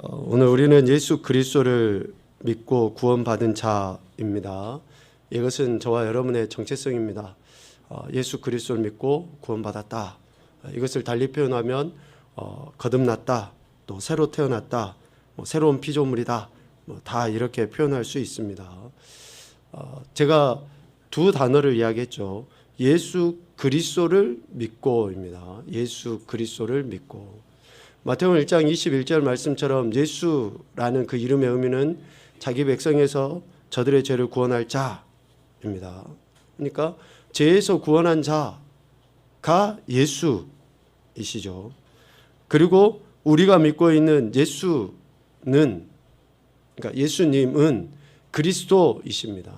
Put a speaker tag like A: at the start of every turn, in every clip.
A: 오늘 우리는 예수 그리스도를 믿고 구원받은 자입니다. 이것은 저와 여러분의 정체성입니다. 예수 그리스도를 믿고 구원받았다. 이것을 달리 표현하면 거듭났다, 또 새로 태어났다, 새로운 피조물이다, 다 이렇게 표현할 수 있습니다. 제가 두 단어를 이야기했죠. 예수 그리스도를 믿고입니다. 예수 그리스도를 믿고. 마태복음 1장 21절 말씀처럼 예수라는 그 이름의 의미는 자기 백성에서 저들의 죄를 구원할 자입니다. 그러니까 죄에서 구원한 자가 예수이시죠. 그리고 우리가 믿고 있는 예수는, 그러니까 예수님은 그리스도이십니다.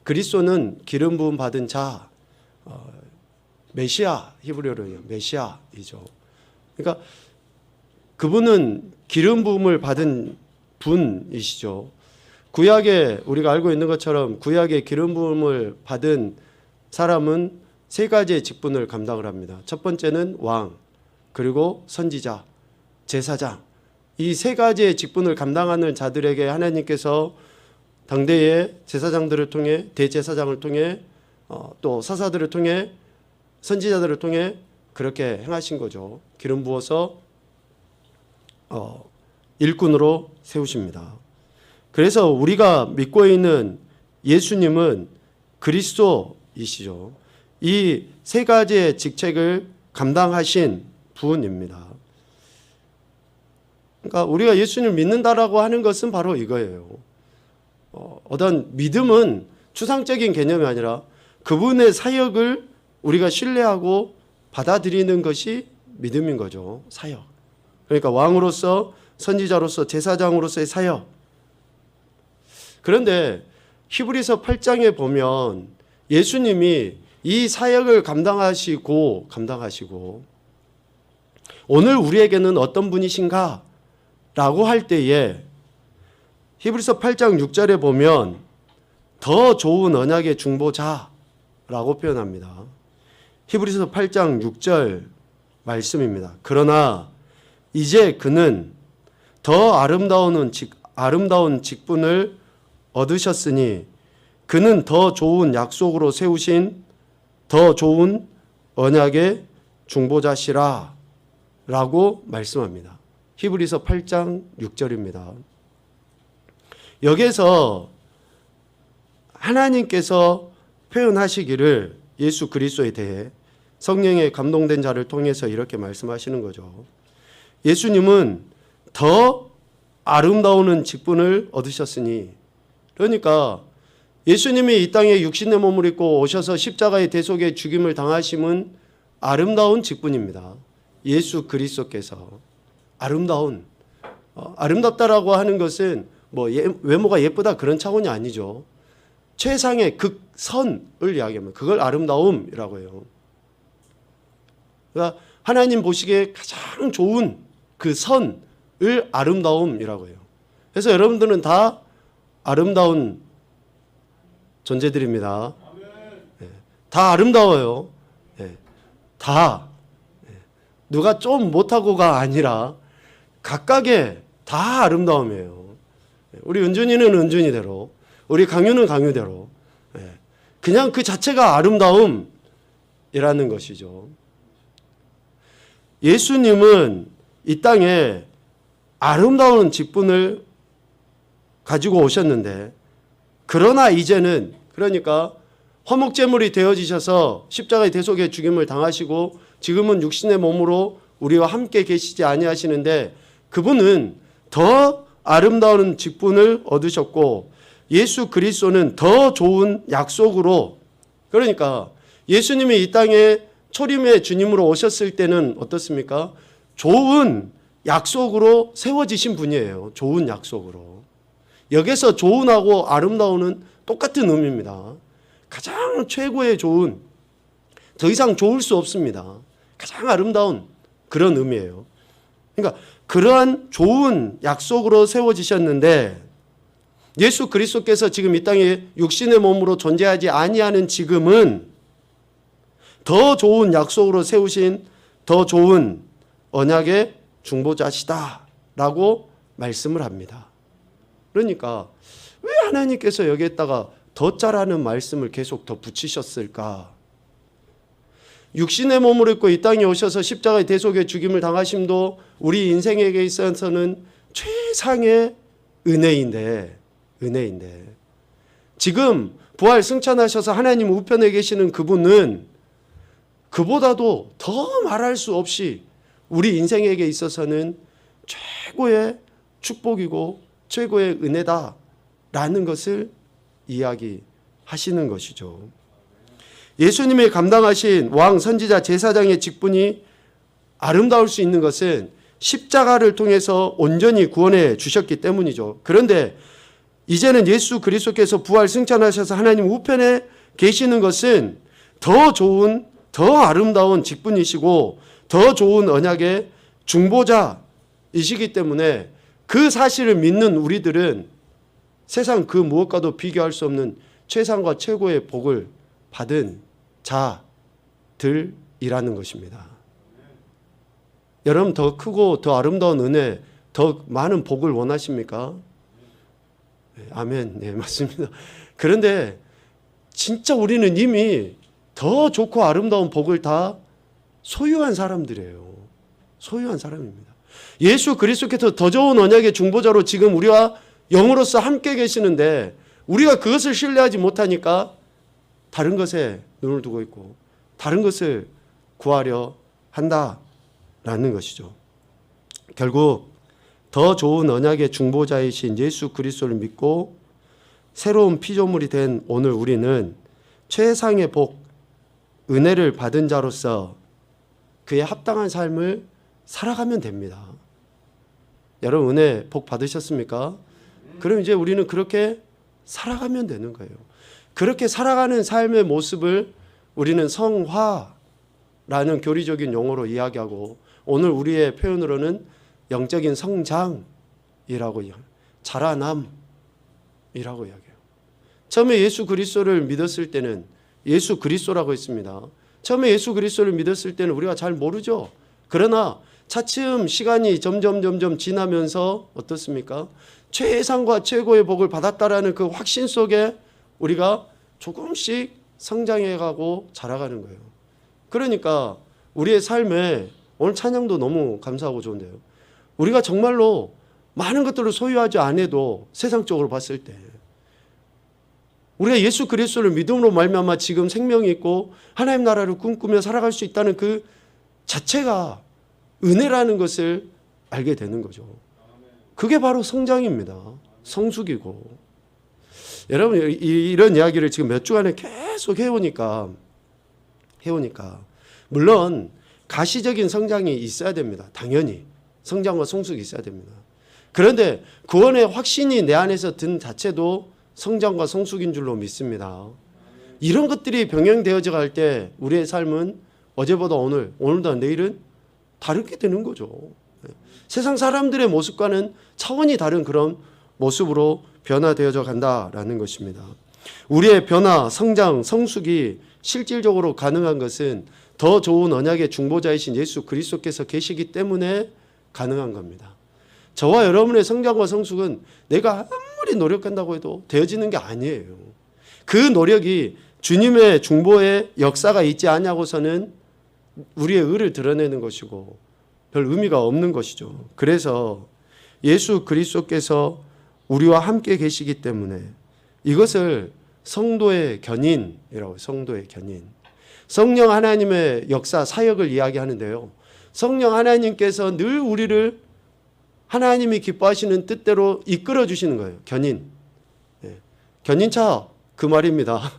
A: 그리스도는 기름 부음 받은 자, 메시아, 히브리어로요, 메시아이죠. 그러니까 그분은 기름 부음을 받은 분이시죠. 구약에 우리가 알고 있는 것처럼 구약에 기름 부음을 받은 사람은 세 가지의 직분을 감당을 합니다. 첫 번째는 왕, 그리고 선지자, 제사장. 이 세 가지의 직분을 감당하는 자들에게 하나님께서 당대의 제사장들을 통해, 대제사장을 통해, 또 사사들을 통해, 선지자들을 통해 그렇게 행하신 거죠. 기름 부어서 일꾼으로 세우십니다. 그래서 우리가 믿고 있는 예수님은 그리스도이시죠. 이 세 가지의 직책을 감당하신 분입니다. 그러니까 우리가 예수님을 믿는다라고 하는 것은 바로 이거예요. 어떤 믿음은 추상적인 개념이 아니라 그분의 사역을 우리가 신뢰하고 받아들이는 것이 믿음인 거죠. 사역. 그러니까 왕으로서, 선지자로서, 제사장으로서의 사역. 그런데 히브리서 8장에 보면 예수님이 이 사역을 감당하시고 오늘 우리에게는 어떤 분이신가? 라고 할 때에 히브리서 8장 6절에 보면 더 좋은 언약의 중보자라고 표현합니다. 히브리서 8장 6절 말씀입니다. 그러나 이제 그는 더 아름다운 직분을 얻으셨으니 그는 더 좋은 약속으로 세우신 더 좋은 언약의 중보자시라 라고 말씀합니다. 히브리서 8장 6절입니다. 여기에서 하나님께서 표현하시기를 예수 그리스도에 대해 성령의 감동된 자를 통해서 이렇게 말씀하시는 거죠. 예수님은 더 아름다운 직분을 얻으셨으니, 그러니까 예수님이 이 땅에 육신의 몸을 입고 오셔서 십자가의 대속의 죽임을 당하심은 아름다운 직분입니다. 예수 그리스도께서 아름답다라고 하는 것은 외모가 예쁘다 그런 차원이 아니죠. 최상의 극선을 이야기합니다. 그걸 아름다움이라고 해요. 그러니까 하나님 보시기에 가장 좋은 그 선을 아름다움이라고 해요. 그래서 여러분들은 다 아름다운 존재들입니다. 네. 다 아름다워요. 네. 다. 네. 누가 좀 못하고가 아니라 각각의 다 아름다움이에요. 네. 우리 은준이는 은준이대로, 우리 강유는 강유대로. 네. 그냥 그 자체가 아름다움이라는 것이죠. 예수님은 이 땅에 아름다운 직분을 가지고 오셨는데, 그러나 이제는, 그러니까 화목제물이 되어지셔서 십자가의 대속의 죽임을 당하시고 지금은 육신의 몸으로 우리와 함께 계시지 아니하시는데, 그분은 더 아름다운 직분을 얻으셨고 예수 그리스도는 더 좋은 약속으로, 그러니까 예수님이 이 땅에 초림의 주님으로 오셨을 때는 어떻습니까? 좋은 약속으로 세워지신 분이에요. 좋은 약속으로. 여기서 좋은하고 아름다움은 똑같은 의미입니다. 가장 최고의 좋은, 더 이상 좋을 수 없습니다. 가장 아름다운 그런 의미예요. 그러니까 그러한 좋은 약속으로 세워지셨는데, 예수 그리스도께서 지금 이 땅에 육신의 몸으로 존재하지 아니하는 지금은 더 좋은 약속으로 세우신 더 좋은 언약의 중보자시다라고 말씀을 합니다. 그러니까 왜 하나님께서 여기에다가 더자라는 말씀을 계속 더 붙이셨을까? 육신의 몸을 입고 이 땅에 오셔서 십자가의 대속의 죽임을 당하심도 우리 인생에게 있어서는 최상의 은혜인데 지금 부활 승천하셔서 하나님 우편에 계시는 그분은 그보다도 더 말할 수 없이 우리 인생에게 있어서는 최고의 축복이고 최고의 은혜다라는 것을 이야기하시는 것이죠. 예수님이 감당하신 왕, 선지자, 제사장의 직분이 아름다울 수 있는 것은 십자가를 통해서 온전히 구원해 주셨기 때문이죠. 그런데 이제는 예수 그리스도께서 부활 승천하셔서 하나님 우편에 계시는 것은 더 좋은, 더 아름다운 직분이시고 더 좋은 언약의 중보자이시기 때문에 그 사실을 믿는 우리들은 세상 그 무엇과도 비교할 수 없는 최상과 최고의 복을 받은 자들이라는 것입니다. 여러분, 더 크고 더 아름다운 은혜, 더 많은 복을 원하십니까? 네, 아멘. 네, 맞습니다. 그런데 진짜 우리는 이미 더 좋고 아름다운 복을 다 소유한 사람들이에요. 소유한 사람입니다. 예수 그리스도께서 더 좋은 언약의 중보자로 지금 우리와 영으로서 함께 계시는데 우리가 그것을 신뢰하지 못하니까 다른 것에 눈을 두고 있고 다른 것을 구하려 한다라는 것이죠. 결국 더 좋은 언약의 중보자이신 예수 그리스도를 믿고 새로운 피조물이 된 오늘 우리는 최상의 복, 은혜를 받은 자로서 그에 합당한 삶을 살아가면 됩니다. 여러분, 은혜 복 받으셨습니까? 그럼 이제 우리는 그렇게 살아가면 되는 거예요. 그렇게 살아가는 삶의 모습을 우리는 성화라는 교리적인 용어로 이야기하고 오늘 우리의 표현으로는 영적인 성장이라고 자라남이라고 이야기해요. 처음에 예수 그리스도를 믿었을 때는 예수 그리스도라고 했습니다. 처음에 예수 그리스도를 믿었을 때는 우리가 잘 모르죠. 그러나 차츰 시간이 점점 지나면서 어떻습니까? 최상과 최고의 복을 받았다라는 그 확신 속에 우리가 조금씩 성장해가고 자라가는 거예요. 그러니까 우리의 삶에 오늘 찬양도 너무 감사하고 좋은데요. 우리가 정말로 많은 것들을 소유하지 않아도 세상적으로 봤을 때 우리가 예수 그리스도를 믿음으로 말미암아 지금 생명이 있고 하나님 나라를 꿈꾸며 살아갈 수 있다는 그 자체가 은혜라는 것을 알게 되는 거죠. 그게 바로 성장입니다. 성숙이고. 여러분, 이런 이야기를 지금 몇 주간에 계속 해오니까 물론 가시적인 성장이 있어야 됩니다. 당연히 성장과 성숙이 있어야 됩니다. 그런데 구원의 확신이 내 안에서 든 자체도 성장과 성숙인 줄로 믿습니다. 이런 것들이 병행되어져 갈 때 우리의 삶은 어제보다 오늘보다 내일은 다르게 되는 거죠. 세상 사람들의 모습과는 차원이 다른 그런 모습으로 변화되어져 간다라는 것입니다. 우리의 변화, 성장, 성숙이 실질적으로 가능한 것은 더 좋은 언약의 중보자이신 예수 그리스도께서 계시기 때문에 가능한 겁니다. 저와 여러분의 성장과 성숙은 내가 아무리 노력한다고 해도 되어지는 게 아니에요. 그 노력이 주님의 중보의 역사가 있지 않냐고서는 우리의 의를 드러내는 것이고 별 의미가 없는 것이죠. 그래서 예수 그리스도께서 우리와 함께 계시기 때문에 이것을 성도의 견인이라고, 성도의 견인. 성령 하나님의 역사, 사역을 이야기하는데요. 성령 하나님께서 늘 우리를 하나님이 기뻐하시는 뜻대로 이끌어 주시는 거예요. 견인. 견인차 그 말입니다.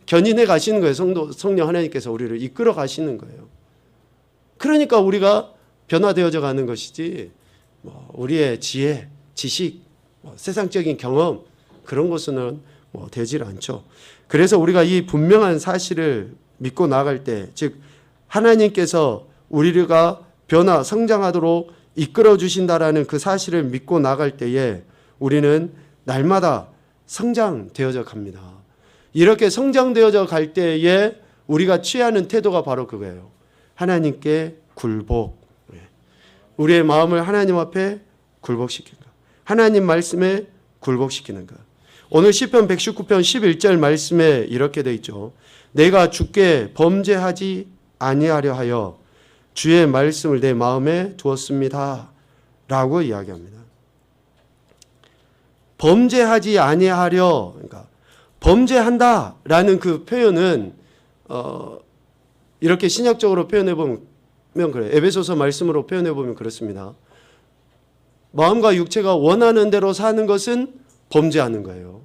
A: 견인해 가시는 거예요. 성령 하나님께서 우리를 이끌어 가시는 거예요. 그러니까 우리가 변화되어져 가는 것이지 우리의 지혜, 지식, 세상적인 경험 그런 것은 되질 않죠. 그래서 우리가 이 분명한 사실을 믿고 나아갈 때, 즉 하나님께서 우리가 변화, 성장하도록 이끌어 주신다라는 그 사실을 믿고 나갈 때에 우리는 날마다 성장되어져 갑니다. 이렇게 성장되어져 갈 때에 우리가 취하는 태도가 바로 그거예요. 하나님께 굴복. 우리의 마음을 하나님 앞에 굴복시킨다. 하나님 말씀에 굴복시키는 것. 오늘 시편 119편 11절 말씀에 이렇게 돼 있죠. 내가 주께 범죄하지 아니하려 하여 주의 말씀을 내 마음에 두었습니다. 라고 이야기합니다. 범죄하지 아니하려, 그러니까 범죄한다라는 그 표현은 이렇게 신약적으로 표현해 보면 그래요. 에베소서 말씀으로 표현해 보면 그렇습니다. 마음과 육체가 원하는 대로 사는 것은 범죄하는 거예요.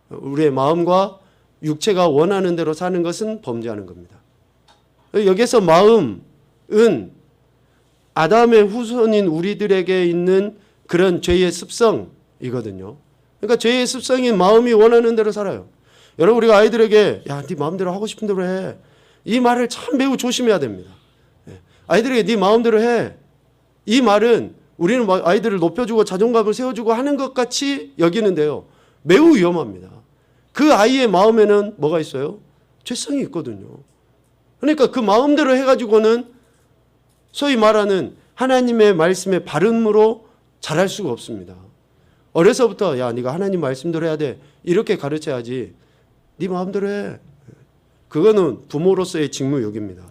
A: 우리의 마음과 육체가 원하는 대로 사는 것은 범죄하는 겁니다. 여기서 마음은 아담의 후손인 우리들에게 있는 그런 죄의 습성이거든요. 그러니까 죄의 습성인 마음이 원하는 대로 살아요. 여러분, 우리가 아이들에게 야, 네 마음대로 하고 싶은 대로 해. 이 말을 참 매우 조심해야 됩니다. 아이들에게 네 마음대로 해. 이 말은 우리는 아이들을 높여주고 자존감을 세워주고 하는 것 같이 여기는데요. 매우 위험합니다. 그 아이의 마음에는 뭐가 있어요? 죄성이 있거든요. 그러니까 그 마음대로 해가지고는 소위 말하는 하나님의 말씀의 발음으로 잘할 수가 없습니다. 어려서부터 야, 네가 하나님 말씀대로 해야 돼. 이렇게 가르쳐야지. 네 마음대로 해. 그거는 부모로서의 직무욕입니다.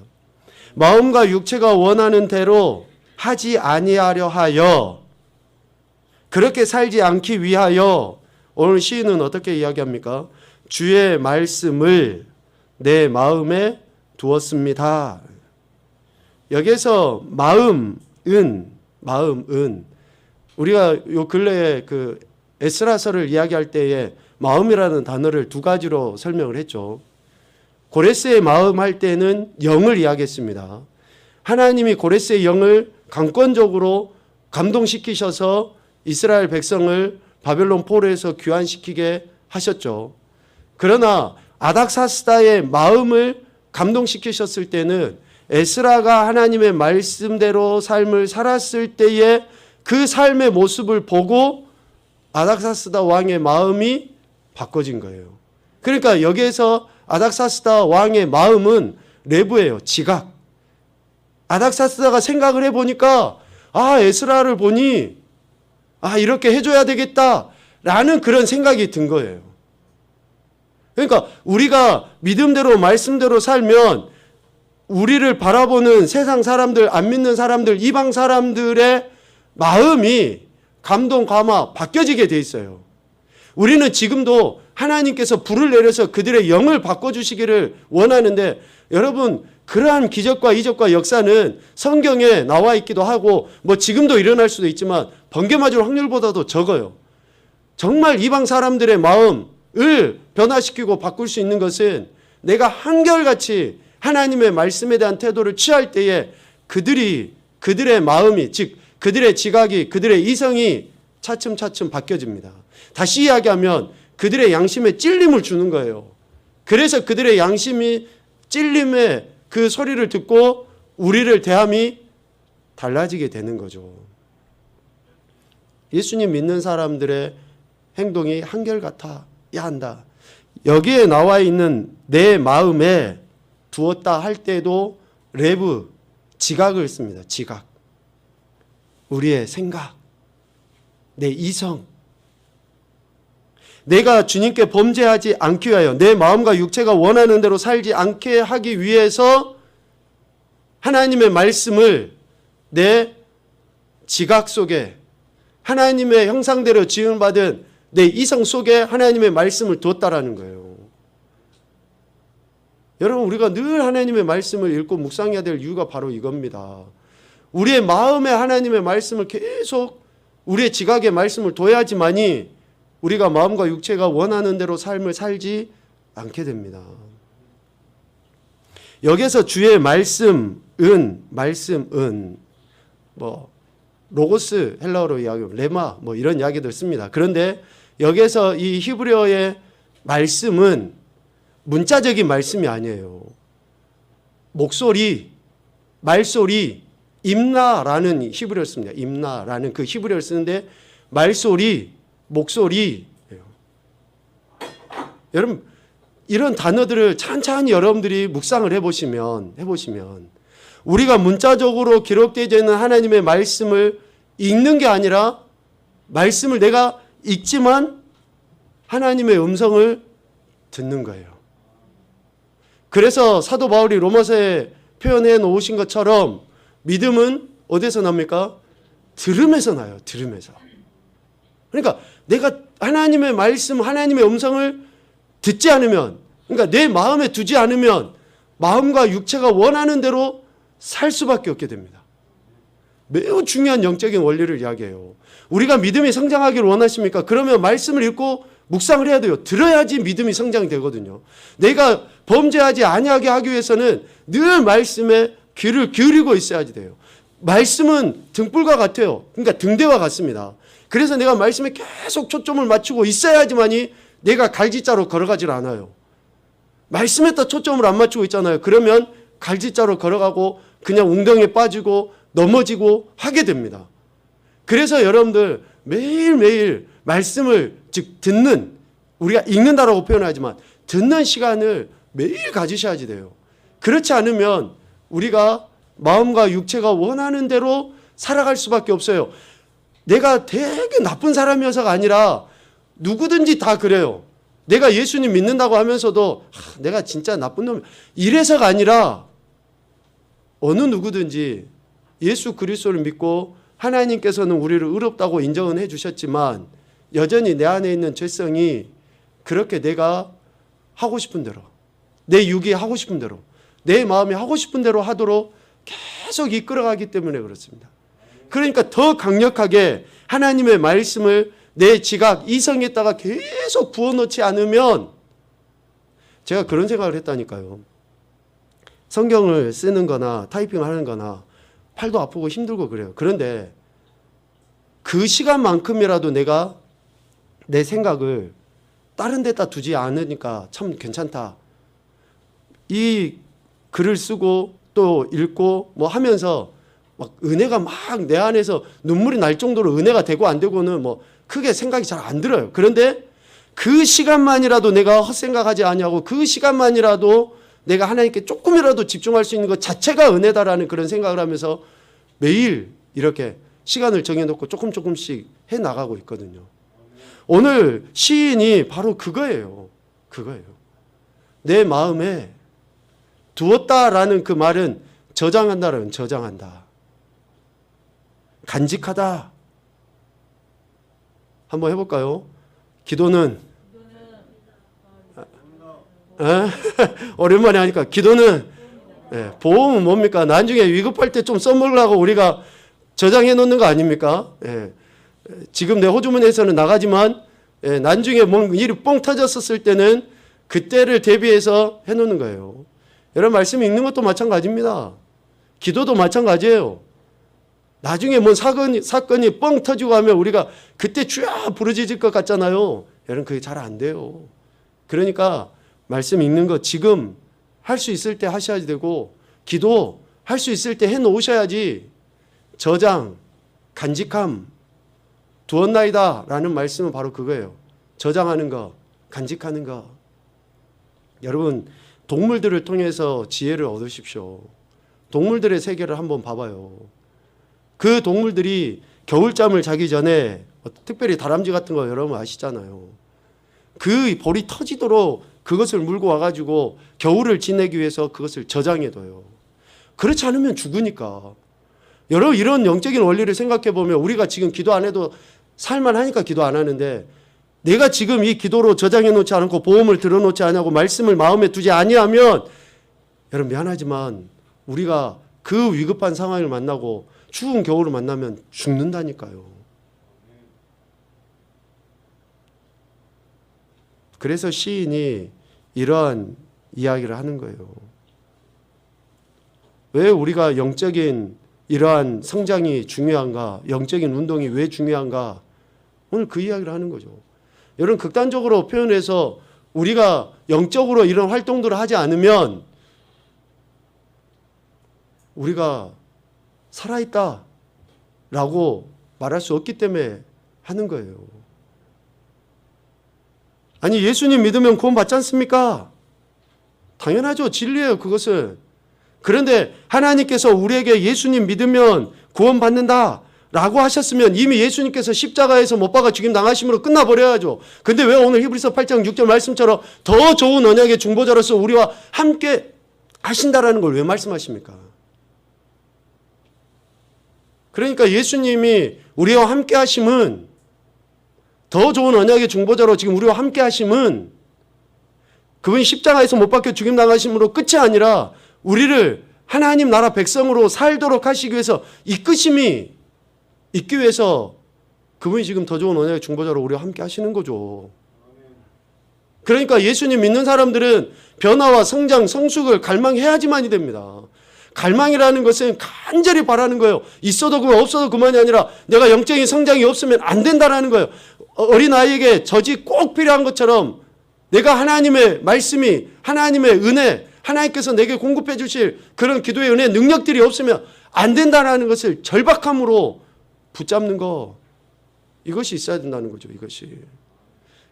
A: 마음과 육체가 원하는 대로 하지 아니하려 하여, 그렇게 살지 않기 위하여 오늘 시인은 어떻게 이야기합니까? 주의 말씀을 내 마음에 두었습니다. 여기서 마음은 우리가 요 근래에 그 에스라서를 이야기할 때에 마음이라는 단어를 두 가지로 설명을 했죠. 고레스의 마음 할 때는 영을 이야기했습니다. 하나님이 고레스의 영을 강권적으로 감동시키셔서 이스라엘 백성을 바벨론 포로에서 귀환시키게 하셨죠. 그러나 아닥사스다의 마음을 감동시키셨을 때는 에스라가 하나님의 말씀대로 삶을 살았을 때에 그 삶의 모습을 보고 아닥사스다 왕의 마음이 바꿔진 거예요. 그러니까 여기에서 아닥사스다 왕의 마음은 레브예요. 지각. 아닥사스다가 생각을 해보니까 에스라를 보니 이렇게 해줘야 되겠다라는 그런 생각이 든 거예요. 그러니까 우리가 믿음대로 말씀대로 살면 우리를 바라보는 세상 사람들, 안 믿는 사람들, 이방 사람들의 마음이 감동, 감화 바뀌어지게 돼 있어요. 우리는 지금도 하나님께서 불을 내려서 그들의 영을 바꿔주시기를 원하는데, 여러분, 그러한 기적과 이적과 역사는 성경에 나와 있기도 하고 지금도 일어날 수도 있지만 번개 맞을 확률보다도 적어요. 정말 이방 사람들의 마음을 변화시키고 바꿀 수 있는 것은 내가 한결같이 하나님의 말씀에 대한 태도를 취할 때에 그들의 마음이, 즉 그들의 지각이, 그들의 이성이 차츰차츰 바뀌어집니다. 다시 이야기하면 그들의 양심에 찔림을 주는 거예요. 그래서 그들의 양심이 찔림의 그 소리를 듣고 우리를 대함이 달라지게 되는 거죠. 예수님 믿는 사람들의 행동이 한결같아야 한다. 여기에 나와 있는 내 마음에 두었다 할 때도 레브, 지각을 씁니다. 지각. 우리의 생각, 내 이성. 내가 주님께 범죄하지 않기 위하여, 내 마음과 육체가 원하는 대로 살지 않게 하기 위해서 하나님의 말씀을 내 지각 속에, 하나님의 형상대로 지음받은 내 이성 속에 하나님의 말씀을 두었다라는 거예요. 여러분, 우리가 늘 하나님의 말씀을 읽고 묵상해야 될 이유가 바로 이겁니다. 우리의 마음에 하나님의 말씀을 계속, 우리의 지각의 말씀을 둬야지만이 우리가 마음과 육체가 원하는 대로 삶을 살지 않게 됩니다. 여기서 주의 말씀은 로고스, 헬라어로 이야기하면 레마 이런 이야기들 씁니다. 그런데 여기서 이 히브리어의 말씀은 문자적인 말씀이 아니에요. 목소리, 말소리, 임나라는 히브리어를 씁니다. 임나라는 그 히브리어를 쓰는데 말소리, 목소리예요. 여러분, 이런 단어들을 찬찬히 여러분들이 묵상을 해보시면 우리가 문자적으로 기록되어 있는 하나님의 말씀을 읽는 게 아니라 말씀을 내가 읽지만 하나님의 음성을 듣는 거예요. 그래서 사도 바울이 로마서에 표현해 놓으신 것처럼 믿음은 어디서 납니까? 들음에서 나요. 들음에서. 그러니까 내가 하나님의 말씀, 하나님의 음성을 듣지 않으면, 그러니까 내 마음에 두지 않으면 마음과 육체가 원하는 대로 살 수밖에 없게 됩니다. 매우 중요한 영적인 원리를 이야기해요. 우리가 믿음이 성장하기를 원하십니까? 그러면 말씀을 읽고 묵상을 해야 돼요. 들어야지 믿음이 성장되거든요. 내가 범죄하지 아니하게 하기 위해서는 늘 말씀에 귀를 기울이고 있어야지 돼요. 말씀은 등불과 같아요. 그러니까 등대와 같습니다. 그래서 내가 말씀에 계속 초점을 맞추고 있어야지만이 내가 갈지자로 걸어가질 않아요. 말씀에다 초점을 안 맞추고 있잖아요. 그러면 갈지자로 걸어가고 그냥 웅덩이에 빠지고 넘어지고 하게 됩니다. 그래서 여러분들 매일매일 말씀을 즉 듣는, 우리가 읽는다라고 표현하지만 듣는 시간을 매일 가지셔야지 돼요. 그렇지 않으면 우리가 마음과 육체가 원하는 대로 살아갈 수밖에 없어요. 내가 되게 나쁜 사람이어서가 아니라 누구든지 다 그래요. 내가 예수님 믿는다고 하면서도 내가 진짜 나쁜 놈, 이래서가 아니라 어느 누구든지 예수 그리스도를 믿고 하나님께서는 우리를 의롭다고 인정은 해주셨지만 여전히 내 안에 있는 죄성이 그렇게 내가 하고 싶은 대로, 내 육이 하고 싶은 대로, 내 마음이 하고 싶은 대로 하도록 계속 이끌어가기 때문에 그렇습니다. 그러니까 더 강력하게 하나님의 말씀을 내 지각, 이성에다가 계속 부어놓지 않으면, 제가 그런 생각을 했다니까요. 성경을 쓰는 거나 타이핑을 하는 거나 팔도 아프고 힘들고 그래요. 그런데 그 시간만큼이라도 내가 내 생각을 다른 데다 두지 않으니까 참 괜찮다. 이 글을 쓰고 또 읽고 뭐 하면서 막 은혜가 막 내 안에서 눈물이 날 정도로 은혜가 되고 안 되고는 뭐 크게 생각이 잘 안 들어요. 그런데 그 시간만이라도 내가 헛생각하지 아니하고 그 시간만이라도 내가 하나님께 조금이라도 집중할 수 있는 것 자체가 은혜다라는 그런 생각을 하면서 매일 이렇게 시간을 정해놓고 조금씩 해나가고 있거든요. 오늘 시인이 바로 그거예요. 그거예요. 내 마음에 두었다라는 그 말은 저장한다라는, 저장한다. 간직하다. 한번 해볼까요? 기도는 오랜만에 하니까 기도는 보험은 뭡니까? 나중에 위급할 때 좀 써먹으려고 우리가 저장해 놓는 거 아닙니까? 지금 내 호주머니에서는 나가지만 나중에 뭔 일이 뻥 터졌었을 때는 그때를 대비해서 해놓는 거예요. 여러분 말씀 읽는 것도 마찬가지입니다. 기도도 마찬가지예요. 나중에 뭔 사건이 뻥 터지고 하면 우리가 그때 쥐야 부르짖을 것 같잖아요. 여러분 그게 잘 안 돼요. 그러니까 말씀 읽는 거 지금 할 수 있을 때 하셔야 되고, 기도 할 수 있을 때 해놓으셔야지. 저장, 간직함, 두었나이다 라는 말씀은 바로 그거예요. 저장하는 거, 간직하는 거. 여러분 동물들을 통해서 지혜를 얻으십시오. 동물들의 세계를 한번 봐봐요. 그 동물들이 겨울잠을 자기 전에, 특별히 다람쥐 같은 거 여러분 아시잖아요. 그 볼이 터지도록 그것을 물고 와가지고 겨울을 지내기 위해서 그것을 저장해둬요. 그렇지 않으면 죽으니까. 여러분 이런 영적인 원리를 생각해 보면 우리가 지금 기도 안 해도 살만하니까 기도 안 하는데, 내가 지금 이 기도로 저장해 놓지 않고 보험을 들어놓지 않고 말씀을 마음에 두지 아니하면, 여러분 미안하지만 우리가 그 위급한 상황을 만나고 추운 겨울을 만나면 죽는다니까요. 그래서 시인이 이러한 이야기를 하는 거예요. 왜 우리가 영적인 이러한 성장이 중요한가, 영적인 운동이 왜 중요한가, 오늘 그 이야기를 하는 거죠. 여러분 극단적으로 표현해서 우리가 영적으로 이런 활동들을 하지 않으면 우리가 살아있다 라고 말할 수 없기 때문에 하는 거예요. 아니 예수님 믿으면 구원 받지 않습니까? 당연하죠. 진리예요 그것은. 그런데 하나님께서 우리에게 예수님 믿으면 구원 받는다 라고 하셨으면 이미 예수님께서 십자가에서 못 박아 죽임 당하심으로 끝나버려야죠. 근데 왜 오늘 히브리서 8장 6절 말씀처럼 더 좋은 언약의 중보자로서 우리와 함께 하신다라는 걸 왜 말씀하십니까? 그러니까 예수님이 우리와 함께 하심은, 더 좋은 언약의 중보자로 지금 우리와 함께 하심은 그분이 십자가에서 못 박혀 죽임 당하심으로 끝이 아니라 우리를 하나님 나라 백성으로 살도록 하시기 위해서 이끄심이 있기 위해서 그분이 지금 더 좋은 언약의 중보자로 우리와 함께 하시는 거죠. 그러니까 예수님 믿는 사람들은 변화와 성장, 성숙을 갈망해야지만이 됩니다. 갈망이라는 것은 간절히 바라는 거예요. 있어도 그만 없어도 그만이 아니라 내가 영적인 성장이 없으면 안 된다라는 거예요. 어린아이에게 젖이 꼭 필요한 것처럼 내가 하나님의 말씀이, 하나님의 은혜, 하나님께서 내게 공급해 주실 그런 기도의 은혜 능력들이 없으면 안 된다는 것을 절박함으로 붙잡는 거, 이것이 있어야 된다는 거죠. 이것이.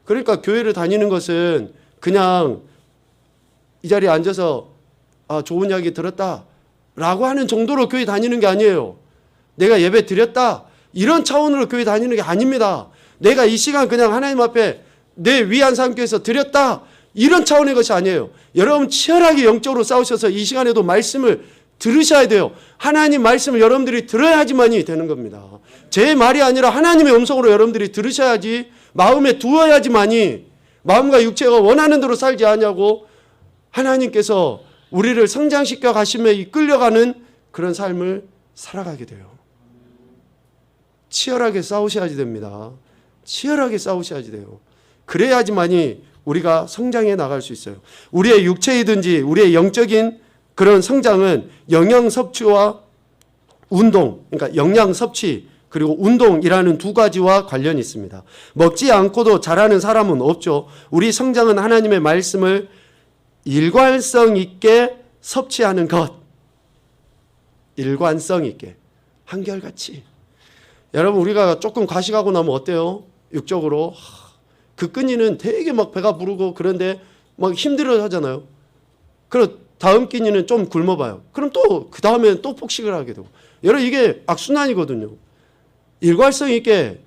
A: 그러니까 교회를 다니는 것은 그냥 이 자리에 앉아서 좋은 이야기 들었다 라고 하는 정도로 교회 다니는 게 아니에요. 내가 예배 드렸다 이런 차원으로 교회 다니는 게 아닙니다. 내가 이 시간 그냥 하나님 앞에 내 위안 삼기 위해서 드렸다 이런 차원의 것이 아니에요. 여러분 치열하게 영적으로 싸우셔서 이 시간에도 말씀을 들으셔야 돼요. 하나님 말씀을 여러분들이 들어야지만이 되는 겁니다. 제 말이 아니라 하나님의 음성으로 여러분들이 들으셔야지, 마음에 두어야지만이, 마음과 육체가 원하는 대로 살지 않냐고 하나님께서 우리를 성장시켜 가심에 이끌려가는 그런 삶을 살아가게 돼요. 치열하게 싸우셔야지 됩니다. 치열하게 싸우셔야지 돼요. 그래야지만이 우리가 성장해 나갈 수 있어요. 우리의 육체이든지 우리의 영적인 그런 성장은 영양 섭취와 운동, 그러니까 영양 섭취 그리고 운동이라는 두 가지와 관련이 있습니다. 먹지 않고도 자라는 사람은 없죠. 우리 성장은 하나님의 말씀을 일관성 있게 섭취하는 것. 일관성 있게. 한결같이. 여러분 우리가 조금 과식하고 나면 어때요? 육적으로. 그 끈이는 되게 막 배가 부르고 그런데 막 힘들어 하잖아요. 그리고 다음 끼니는 좀 굶어봐요. 그럼 또 그 다음에는 또 폭식을 하게 되고. 여러분 이게 악순환이거든요. 일관성 있게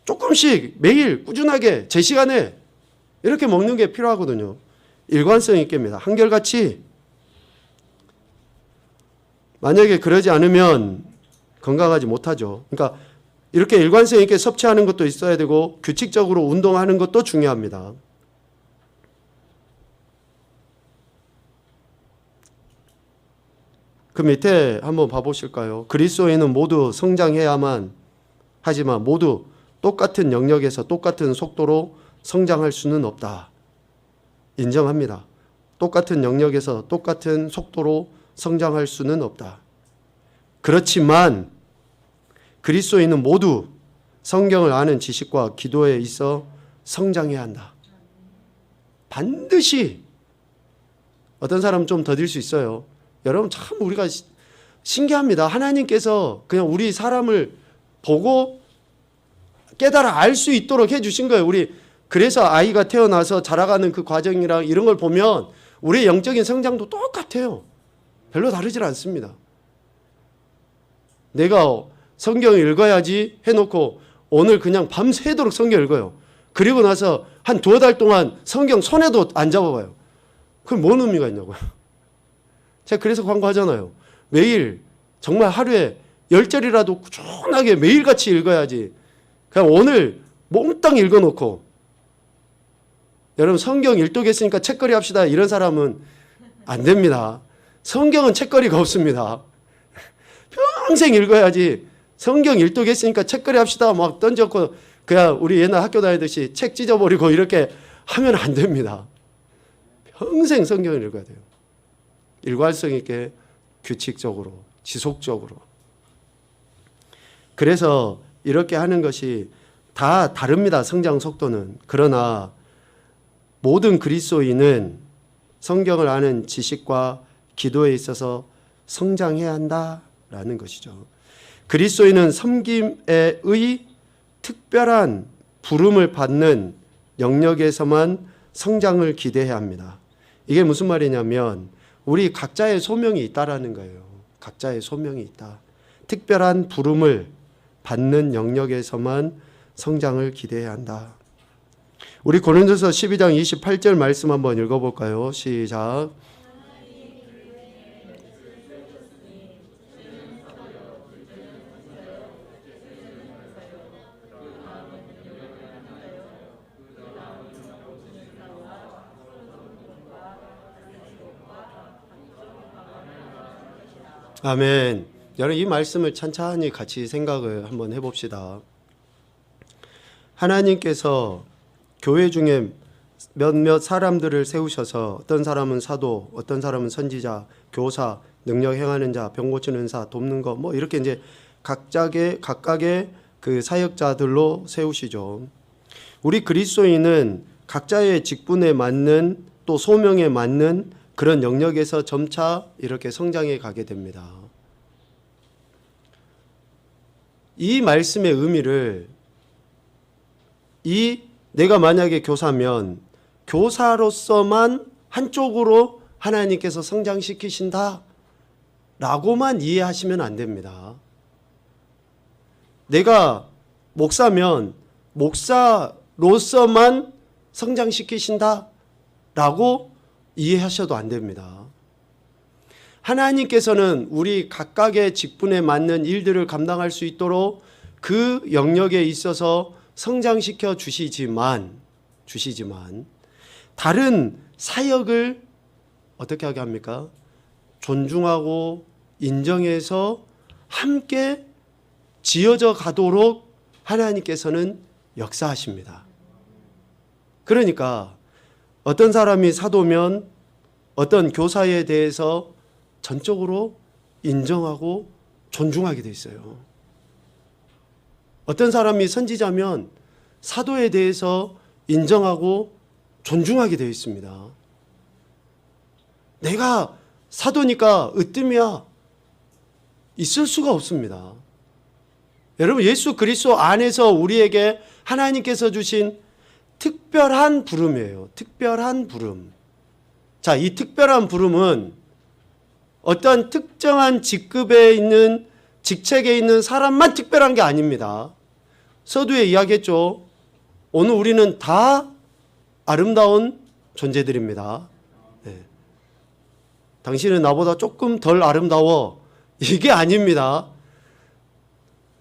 A: 조금씩 매일 꾸준하게 제 시간에 이렇게 먹는 게 필요하거든요. 일관성 있게입니다. 한결같이. 만약에 그러지 않으면 건강하지 못하죠. 그러니까 이렇게 일관성 있게 섭취하는 것도 있어야 되고 규칙적으로 운동하는 것도 중요합니다. 그 밑에 한번 봐보실까요? 그리스도인은 모두 성장해야만 하지만 모두 똑같은 영역에서 똑같은 속도로 성장할 수는 없다. 인정합니다. 똑같은 영역에서 똑같은 속도로 성장할 수는 없다. 그렇지만 그리스도인은 모두 성경을 아는 지식과 기도에 있어 성장해야 한다. 반드시. 어떤 사람은 좀 더딜 수 있어요. 여러분 참 우리가 신기합니다. 하나님께서 그냥 우리 사람을 보고 깨달아 알 수 있도록 해주신 거예요. 우리 그래서 아이가 태어나서 자라가는 그 과정이랑 이런 걸 보면 우리의 영적인 성장도 똑같아요. 별로 다르질 않습니다. 내가 성경을 읽어야지 해놓고 오늘 그냥 밤새도록 성경 읽어요. 그리고 나서 한 2달 동안 성경 손에도 안 잡아봐요. 그럼 뭔 의미가 있냐고요. 제가 그래서 광고하잖아요. 매일 정말 하루에 10절이라도 꾸준하게 매일같이 읽어야지. 그냥 오늘 몽땅 읽어놓고 여러분 성경 일독했으니까 책거리 합시다 이런 사람은 안 됩니다. 성경은 책거리가 없습니다. 평생 읽어야지. 성경 일독했으니까 책거리 합시다 막 던졌고 그냥 우리 옛날 학교 다니듯이 책 찢어버리고 이렇게 하면 안 됩니다. 평생 성경을 읽어야 돼요. 일관성 있게 규칙적으로 지속적으로. 그래서 이렇게 하는 것이 다 다릅니다. 성장 속도는. 그러나 모든 그리스도인은 성경을 아는 지식과 기도에 있어서 성장해야 한다라는 것이죠. 그리스도인은 섬김의 특별한 부름을 받는 영역에서만 성장을 기대해야 합니다. 이게 무슨 말이냐면 우리 각자의 소명이 있다라는 거예요. 각자의 소명이 있다. 특별한 부름을 받는 영역에서만 성장을 기대해야 한다. 우리 고린도서 12장 28절 말씀 한번 읽어볼까요? 시작. 아멘. 여러분 이 말씀을 찬찬히 같이 생각을 한번 해봅시다. 하나님께서 교회 중에 몇몇 사람들을 세우셔서 어떤 사람은 사도, 어떤 사람은 선지자, 교사, 능력 행하는 자, 병 고치는 사, 돕는 거 뭐 이렇게 이제 각각의 그 사역자들로 세우시죠. 우리 그리스도인은 각자의 직분에 맞는 또 소명에 맞는 그런 영역에서 점차 이렇게 성장해 가게 됩니다. 이 말씀의 의미를 내가 만약에 교사면 교사로서만 한쪽으로 하나님께서 성장시키신다 라고만 이해하시면 안 됩니다. 내가 목사면 목사로서만 성장시키신다 라고 이해하셔도 안 됩니다. 하나님께서는 우리 각각의 직분에 맞는 일들을 감당할 수 있도록 그 영역에 있어서 성장시켜 주시지만 다른 사역을 어떻게 하게 합니까? 존중하고 인정해서 함께 지어져 가도록 하나님께서는 역사하십니다. 그러니까 어떤 사람이 사도면 어떤 교사에 대해서 전적으로 인정하고 존중하게 돼 있어요. 어떤 사람이 선지자면 사도에 대해서 인정하고 존중하게 되어 있습니다. 내가 사도니까 으뜸이야 있을 수가 없습니다. 여러분 예수 그리스도 안에서 우리에게 하나님께서 주신 특별한 부름이에요. 특별한 부름. 자, 이 특별한 부름은 어떤 특정한 직급에 있는 직책에 있는 사람만 특별한 게 아닙니다. 서두에 이야기했죠. 오늘 우리는 다 아름다운 존재들입니다. 네. 당신은 나보다 조금 덜 아름다워. 이게 아닙니다.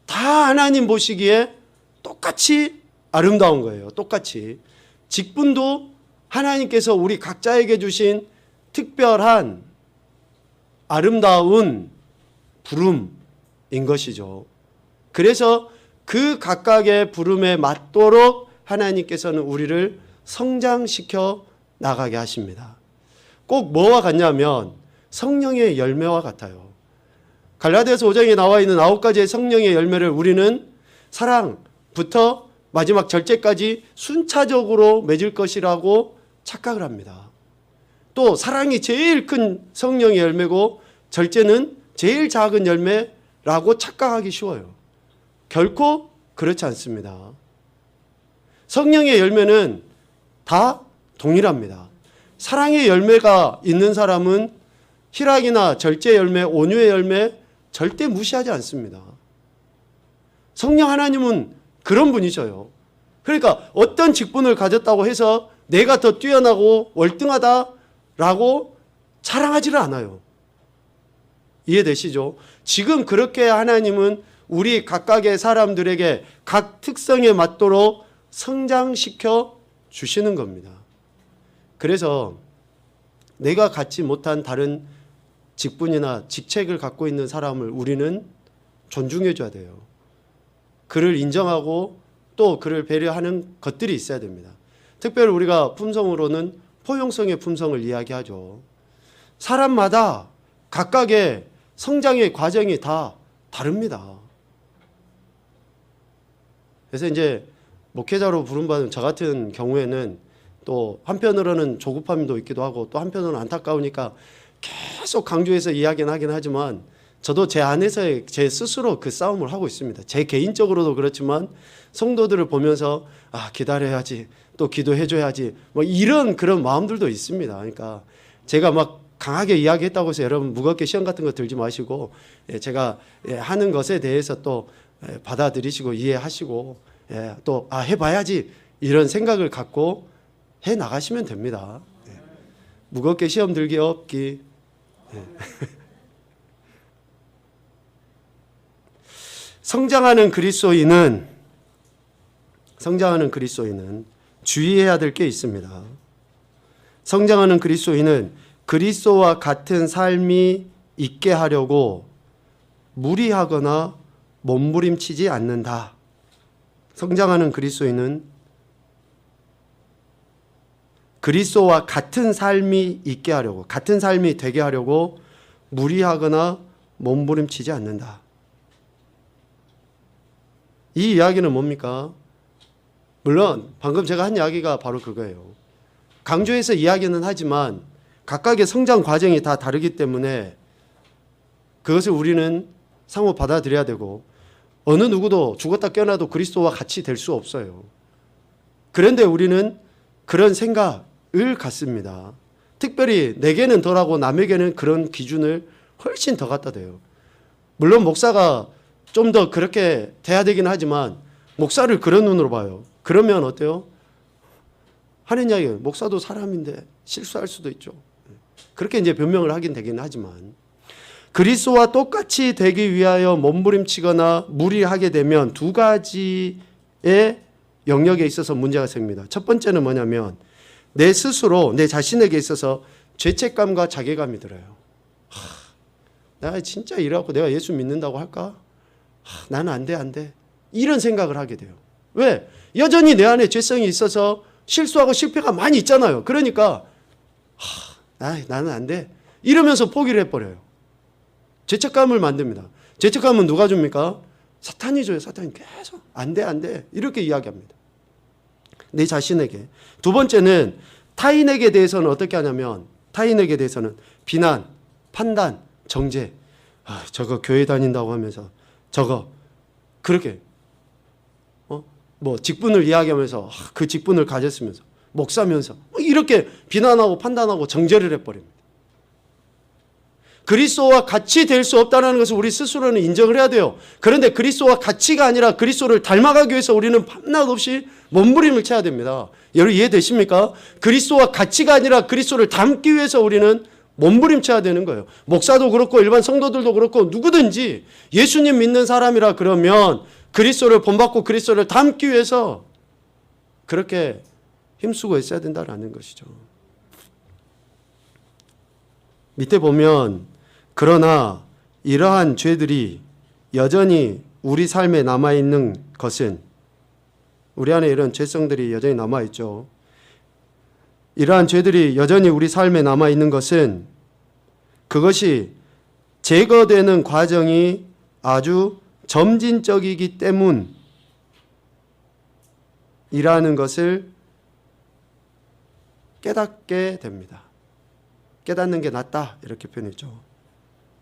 A: 다 하나님 보시기에 똑같이 아름다운 거예요. 똑같이. 직분도 하나님께서 우리 각자에게 주신 특별한 아름다운 부름인 것이죠. 그래서 그 각각의 부름에 맞도록 하나님께서는 우리를 성장시켜 나가게 하십니다. 꼭 뭐와 같냐면 성령의 열매와 같아요. 갈라디아서 5장에 나와 있는 9가지의 성령의 열매를 우리는 사랑부터 마지막 절제까지 순차적으로 맺을 것이라고 착각을 합니다. 또 사랑이 제일 큰 성령의 열매고 절제는 제일 작은 열매라고 착각하기 쉬워요. 결코 그렇지 않습니다. 성령의 열매는 다 동일합니다. 사랑의 열매가 있는 사람은 희락이나 절제 열매, 온유의 열매 절대 무시하지 않습니다. 성령 하나님은 그런 분이셔요. 그러니까 어떤 직분을 가졌다고 해서 내가 더 뛰어나고 월등하다라고 자랑하지를 않아요. 이해되시죠? 지금 그렇게 하나님은 우리 각각의 사람들에게 각 특성에 맞도록 성장시켜 주시는 겁니다. 그래서 내가 갖지 못한 다른 직분이나 직책을 갖고 있는 사람을 우리는 존중해 줘야 돼요. 그를 인정하고 또 그를 배려하는 것들이 있어야 됩니다. 특별히 우리가 품성으로는 포용성의 품성을 이야기하죠. 사람마다 각각의 성장의 과정이 다 다릅니다. 그래서 이제 목회자로 부름받은 저 같은 경우에는 또 한편으로는 조급함도 있기도 하고 또 한편으로는 안타까우니까 계속 강조해서 이야기는 하긴 하지만 저도 제 안에서 제 스스로 그 싸움을 하고 있습니다. 제 개인적으로도 그렇지만 성도들을 보면서 기다려야지, 또 기도해줘야지, 뭐 이런 그런 마음들도 있습니다. 그러니까 제가 막 강하게 이야기했다고 해서 여러분 무겁게 시험 같은 거 들지 마시고 제가 하는 것에 대해서 또 받아들이시고 이해하시고 또 해봐야지 이런 생각을 갖고 해 나가시면 됩니다. 무겁게 시험 들기 없기. 성장하는 그리스도인은 주의해야 될 게 있습니다. 성장하는 그리스도인은 그리스도와 같은 삶이 있게 하려고 무리하거나 몸부림치지 않는다. 성장하는 그리스도인은 그리스도와 같은 삶이 있게 하려고, 같은 삶이 되게 하려고 무리하거나 몸부림치지 않는다. 이 이야기는 뭡니까? 물론 방금 제가 한 이야기가 바로 그거예요. 강조해서 이야기는 하지만 각각의 성장 과정이 다 다르기 때문에 그것을 우리는 상호 받아들여야 되고, 어느 누구도 죽었다 깨어나도 그리스도와 같이 될 수 없어요. 그런데 우리는 그런 생각을 갖습니다. 특별히 내게는 덜하고 남에게는 그런 기준을 훨씬 더 갖다 대요. 물론 목사가 좀 더 그렇게 돼야 되긴 하지만 목사를 그런 눈으로 봐요. 그러면 어때요? 하는 이야기, 목사도 사람인데 실수할 수도 있죠. 그렇게 이제 변명을 하긴 되긴 하지만, 그리스도와 똑같이 되기 위하여 몸부림치거나 무리하게 되면 두 가지의 영역에 있어서 문제가 생깁니다. 첫 번째는 뭐냐면 내 스스로, 내 자신에게 있어서 죄책감과 자괴감이 들어요. 내가 진짜 이러고 내가 예수 믿는다고 할까? 나는 안 돼. 이런 생각을 하게 돼요. 왜? 여전히 내 안에 죄성이 있어서 실수하고 실패가 많이 있잖아요. 그러니까 나는 안 돼. 이러면서 포기를 해버려요. 죄책감을 만듭니다. 죄책감은 누가 줍니까? 사탄이 줘요. 사탄이 계속 안 돼. 이렇게 이야기합니다. 내 자신에게. 두 번째는 타인에게 대해서는 어떻게 하냐면, 타인에게 대해서는 비난, 판단, 정죄. 저거 교회 다닌다고 하면서 저거 그렇게 직분을 이야기하면서 그 직분을 가졌으면서 목사면서 이렇게 비난하고 판단하고 정죄를 해버립니다. 그리스도와 같이 될 수 없다는 것을 우리 스스로는 인정을 해야 돼요. 그런데 그리스도와 같이가 아니라 그리스도를 닮아가기 위해서 우리는 밤낮 없이 몸부림을 쳐야 됩니다. 여러분 이해되십니까? 그리스도와 같이가 아니라 그리스도를 닮기 위해서 우리는 몸부림쳐야 되는 거예요. 목사도 그렇고 일반 성도들도 그렇고 누구든지 예수님 믿는 사람이라 그러면 그리스도를 본받고 그리스도를 닮기 위해서 그렇게 힘쓰고 있어야 된다는 것이죠. 밑에 보면 그러나 이러한 죄들이 여전히 우리 삶에 남아있는 것은, 우리 안에 이런 죄성들이 여전히 남아있죠. 이러한 죄들이 여전히 우리 삶에 남아있는 것은 그것이 제거되는 과정이 아주 점진적이기 때문이라는 것을 깨닫게 됩니다. 깨닫는 게 낫다 이렇게 표현했죠.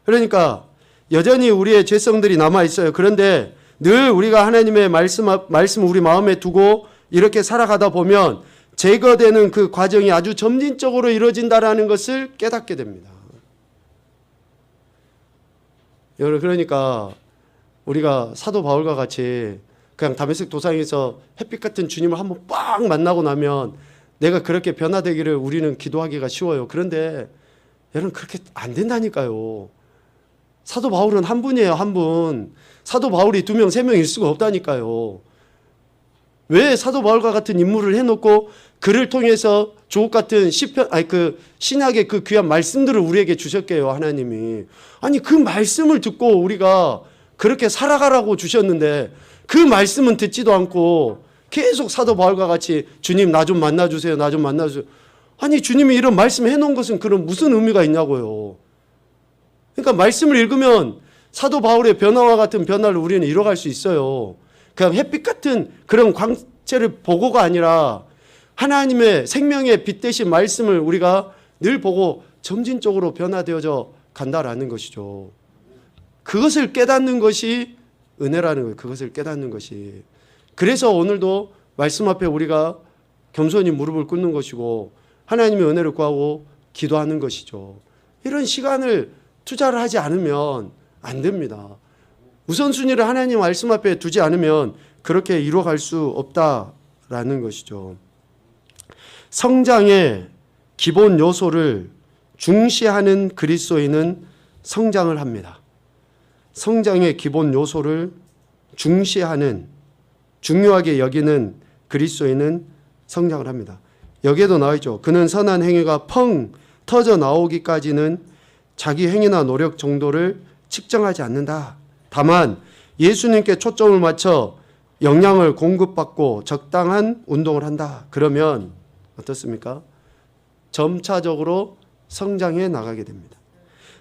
A: 그러니까 여전히 우리의 죄성들이 남아있어요. 그런데 늘 우리가 하나님의 말씀을 우리 마음에 두고 이렇게 살아가다 보면 제거되는 그 과정이 아주 점진적으로 이루어진다는 것을 깨닫게 됩니다. 여러분, 그러니까 우리가 사도 바울과 같이 그냥 다메섹 도상에서 햇빛 같은 주님을 한번 빡 만나고 나면 내가 그렇게 변화되기를 우리는 기도하기가 쉬워요. 그런데 여러분 그렇게 안 된다니까요. 사도 바울은 한 분이에요. 한 분. 사도 바울이 2명, 3명일 수가 없다니까요. 왜 사도 바울과 같은 인물을 해놓고 그를 통해서 조국 같은 신약의 그 귀한 말씀들을 우리에게 주셨게요, 하나님이. 아니 그 말씀을 듣고 우리가 그렇게 살아가라고 주셨는데 그 말씀은 듣지도 않고 계속 사도 바울과 같이 주님 나 좀 만나주세요. 나 좀 만나주세요. 아니 주님이 이런 말씀 해놓은 것은 그런 무슨 의미가 있냐고요. 그러니까 말씀을 읽으면 사도 바울의 변화와 같은 변화를 우리는 이뤄갈 수 있어요. 그냥 햇빛 같은 그런 광채를 보고가 아니라 하나님의 생명의 빛 대신 말씀을 우리가 늘 보고 점진적으로 변화되어져 간다라는 것이죠. 그것을 깨닫는 것이 은혜라는 거예요. 그것을 깨닫는 것이. 그래서 오늘도 말씀 앞에 우리가 겸손히 무릎을 꿇는 것이고 하나님의 은혜를 구하고 기도하는 것이죠. 이런 시간을 투자를 하지 않으면 안 됩니다. 우선순위를 하나님 말씀 앞에 두지 않으면 그렇게 이루어갈 수 없다라는 것이죠. 성장의 기본 요소를 중시하는 그리스도인은 성장을 합니다. 성장의 기본 요소를 중시하는, 중요하게 여기는 그리스도인은 성장을 합니다. 여기에도 나와 있죠. 그는 선한 행위가 펑 터져 나오기까지는 자기 행위나 노력 정도를 측정하지 않는다. 다만 예수님께 초점을 맞춰 영양을 공급받고 적당한 운동을 한다. 그러면 어떻습니까? 점차적으로 성장해 나가게 됩니다.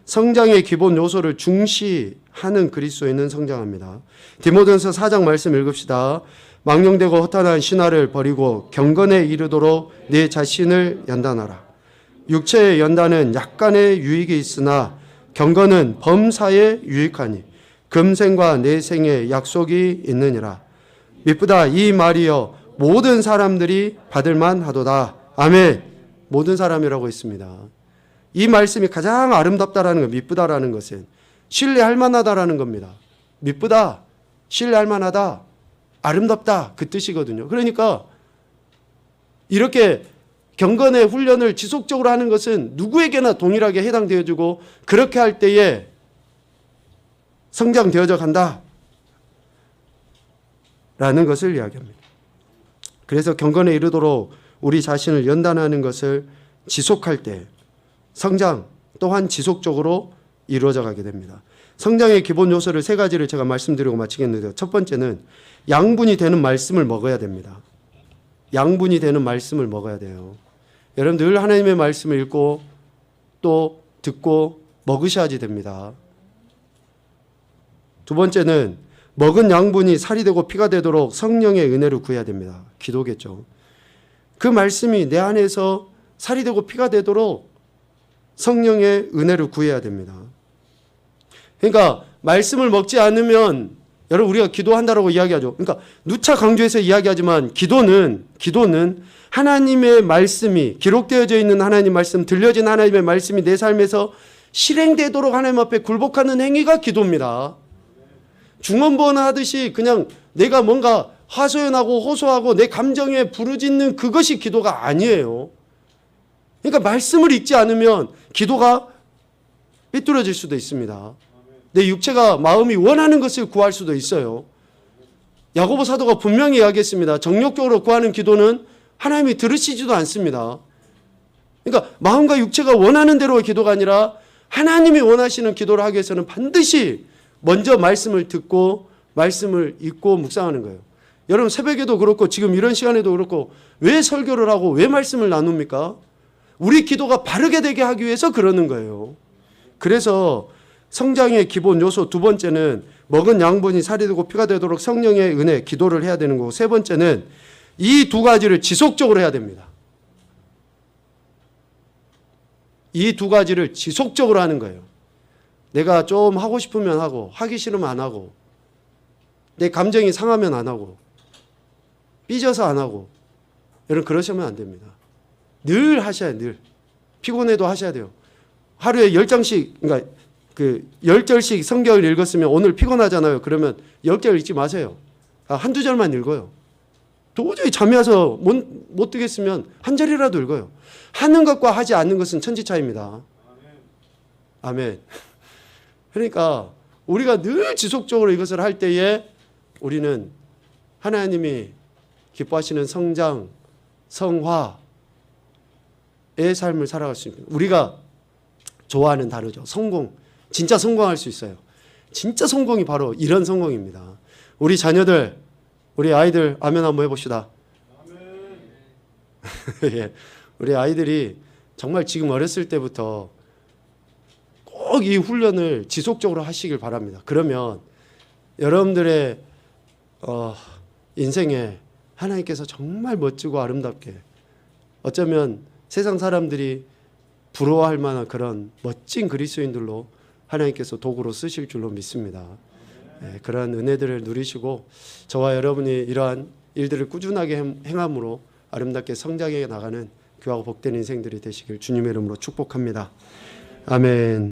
A: 성장의 기본 요소를 중시하는 그리스도인은 성장합니다. 디모데전서 4장 말씀 읽읍시다. 망령되고 허탄한 신화를 버리고 경건에 이르도록 내 자신을 연단하라. 육체의 연단은 약간의 유익이 있으나 경건은 범사에 유익하니 금생과 내생의 약속이 있느니라. 미쁘다 이 말이여 모든 사람들이 받을 만하도다. 아멘. 모든 사람이라고 했습니다. 이 말씀이 가장 아름답다라는 것, 미쁘다라는 것은 신뢰할 만하다라는 겁니다. 미쁘다, 신뢰할 만하다, 아름답다 그 뜻이거든요. 그러니까 이렇게 경건의 훈련을 지속적으로 하는 것은 누구에게나 동일하게 해당되어지고 그렇게 할 때에 성장되어져 간다 라는 것을 이야기합니다. 그래서 경건에 이르도록 우리 자신을 연단하는 것을 지속할 때 성장 또한 지속적으로 이루어져 가게 됩니다. 성장의 기본 요소를 세 가지를 제가 말씀드리고 마치겠는데요. 첫 번째는 양분이 되는 말씀을 먹어야 됩니다. 양분이 되는 말씀을 먹어야 돼요. 여러분 늘 하나님의 말씀을 읽고 또 듣고 먹으셔야지 됩니다. 두 번째는 먹은 양분이 살이 되고 피가 되도록 성령의 은혜를 구해야 됩니다. 기도겠죠. 그 말씀이 내 안에서 살이 되고 피가 되도록 성령의 은혜를 구해야 됩니다. 그러니까 말씀을 먹지 않으면 여러분 우리가 기도한다라고 이야기하죠. 그러니까 누차 강조해서 이야기하지만 기도는 하나님의 말씀이 기록되어져 있는 하나님 말씀, 들려진 하나님의 말씀이 내 삶에서 실행되도록 하나님 앞에 굴복하는 행위가 기도입니다. 중언부언 하듯이 그냥 내가 뭔가 하소연하고 호소하고 내 감정에 부르짖는 그것이 기도가 아니에요. 그러니까 말씀을 읽지 않으면 기도가 삐뚤어질 수도 있습니다. 내 육체가 마음이 원하는 것을 구할 수도 있어요. 야고보 사도가 분명히 이야기했습니다. 정욕적으로 구하는 기도는 하나님이 들으시지도 않습니다. 그러니까 마음과 육체가 원하는 대로의 기도가 아니라 하나님이 원하시는 기도를 하기 위해서는 반드시 먼저 말씀을 듣고 말씀을 읽고 묵상하는 거예요. 여러분 새벽에도 그렇고 지금 이런 시간에도 그렇고 왜 설교를 하고 왜 말씀을 나눕니까? 우리 기도가 바르게 되게 하기 위해서 그러는 거예요. 그래서 성장의 기본 요소 두 번째는 먹은 양분이 살이 되고 피가 되도록 성령의 은혜, 기도를 해야 되는 거고 세 번째는 이 두 가지를 지속적으로 해야 됩니다. 이 두 가지를 지속적으로 하는 거예요. 내가 좀 하고 싶으면 하고 하기 싫으면 안 하고 내 감정이 상하면 안 하고 삐져서 안 하고 여러분 그러시면 안 됩니다. 늘 하셔야 늘 피곤해도 하셔야 돼요. 하루에 10장씩 그러니까 그 10절씩 성경을 읽었으면 오늘 피곤하잖아요. 그러면 10절 읽지 마세요. 한두 절만 읽어요. 도저히 잠이 와서 못 뜨겠으면 한 절이라도 읽어요. 하는 것과 하지 않는 것은 천지 차이입니다. 아멘. 그러니까 우리가 늘 지속적으로 이것을 할 때에 우리는 하나님이 기뻐하시는 성장, 성화의 삶을 살아갈 수 있습니다. 우리가 좋아하는 단어죠. 성공. 진짜 성공할 수 있어요. 진짜 성공이 바로 이런 성공입니다. 우리 자녀들, 우리 아이들 아멘 한번 해봅시다. 아멘. 예, 우리 아이들이 정말 지금 어렸을 때부터 꼭 이 훈련을 지속적으로 하시길 바랍니다. 그러면 여러분들의 인생에 하나님께서 정말 멋지고 아름답게 어쩌면 세상 사람들이 부러워할 만한 그런 멋진 그리스도인들로 하나님께서 도구로 쓰실 줄로 믿습니다. 네, 그러한 은혜들을 누리시고 저와 여러분이 이러한 일들을 꾸준하게 행함으로 아름답게 성장해 나가는 귀하고 복된 인생들이 되시길 주님의 이름으로 축복합니다. 아멘.